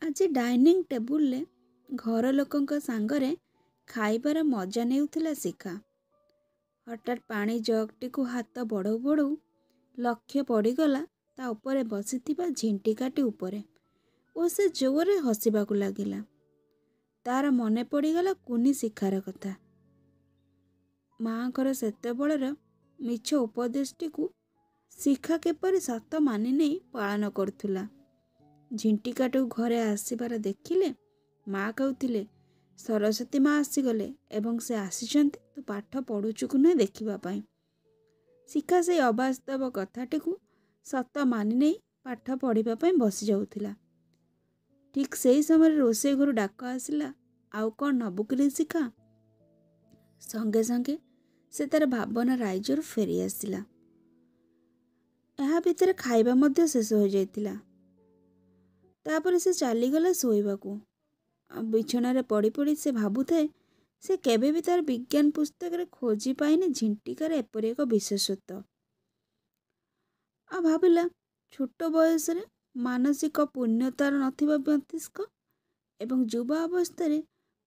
ଆଜି ଡାଇନିଂ ଟେବୁଲରେ ଘର ଲୋକଙ୍କ ସାଙ୍ଗରେ ଖାଇବାର ମଜା ନେଉଥିଲା ଶିଖା। ହଠାତ୍ ପାଣି ଜଗଟିକୁ ହାତ ବଢ଼ଉ ବଢ଼ଉ ଲକ୍ଷ୍ୟ ପଡ଼ିଗଲା ତା ଉପରେ ବସିଥିବା ଝିଣ୍ଟିକାଟି ଉପରେ ଓ ସେ ଜୋରରେ ହସିବାକୁ ଲାଗିଲା। ତାର ମନେ ପଡ଼ିଗଲା କୁନି ଶିଖାର କଥା। ମାଆଙ୍କର ସେତେବେଳର ମିଛ ଉପଦେଶଟିକୁ ଶିଖା କିପରି ସତ ମାନି ନେଇ ପାଳନ କରୁଥିଲା। ଝିଣ୍ଟିକାଟିକୁ ଘରେ ଆସିବାର ଦେଖିଲେ ମା କହୁଥିଲେ, ସରସ୍ୱତୀ ମା ଆସିଗଲେ ଏବଂ ସେ ଆସିଛନ୍ତି ତୁ ପାଠ ପଢ଼ୁଛୁ କି ନୁହେଁ ଦେଖିବା ପାଇଁ। ଶିଖା ସେଇ ଅବାସ୍ତବ କଥାଟିକୁ ସତ ମାନି ନେଇ ପାଠ ପଢ଼ିବା ପାଇଁ ବସି ଯାଉଥିଲା। ଠିକ୍ ସେହି ସମୟରେ ରୋଷେଇ ଘରୁ ଡାକ ଆସିଲା, ଆଉ କ'ଣ ନବୁ କିରେ ଶିଖା? ସଙ୍ଗେ ସଙ୍ଗେ ସେ ତାର ଭାବନା ରାଇଜରୁ ଫେରି ଆସିଲା। ଏହା ଭିତରେ ଖାଇବା ମଧ୍ୟ ଶେଷ ହୋଇଯାଇଥିଲା। ତାପରେ ସେ ଚାଲିଗଲା ଶୋଇବାକୁ। ବିଛଣାରେ ପଡ଼ି ପଡ଼ି ସେ ଭାବୁଥାଏ ସେ କେବେ ବି ତାର ବିଜ୍ଞାନ ପୁସ୍ତକରେ ଖୋଜି ପାଇନି ଝିଣ୍ଟିକାର ଏପରି ଏକ ବିଶେଷତ୍ୱ। ଆଉ ଭାବିଲା ଛୋଟ ବୟସରେ ମାନସିକ ପୂର୍ଣ୍ଣତାର ନଥିବା ମସ୍ତିଷ୍କ ଏବଂ ଯୁବା ଅବସ୍ଥାରେ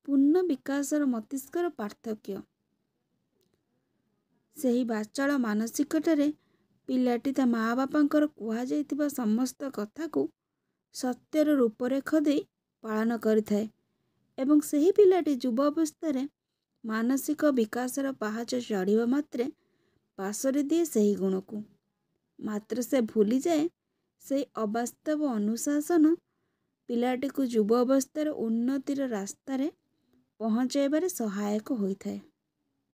ପୂର୍ଣ୍ଣ ବିକାଶର ମସ୍ତିଷ୍କର ପାର୍ଥକ୍ୟ। ସେହି ବାଚାଳ ମାନସିକତାରେ ପିଲାଟି ତା ମା ବାପାଙ୍କର କୁହାଯାଇଥିବା ସମସ୍ତ କଥାକୁ ସତ୍ୟର ରୂପରେଖ ଦେଇ ପାଳନ କରିଥାଏ ଏବଂ ସେହି ପିଲାଟି ଯୁବ ଅବସ୍ଥାରେ ମାନସିକ ବିକାଶର ପାହାଚ ଚଢ଼ିବା ମାତ୍ରେ ପାଶୋରି ଦିଏ ସେହି ଗୁଣକୁ। ମାତ୍ର ସେ ଭୁଲିଯାଏ ସେହି ଅବାସ୍ତବ ଅନୁଶାସନ ପିଲାଟିକୁ ଯୁବ ଅବସ୍ଥାର ଉନ୍ନତିର ରାସ୍ତାରେ ପହଞ୍ଚାଇବାରେ ସହାୟକ ହୋଇଥାଏ।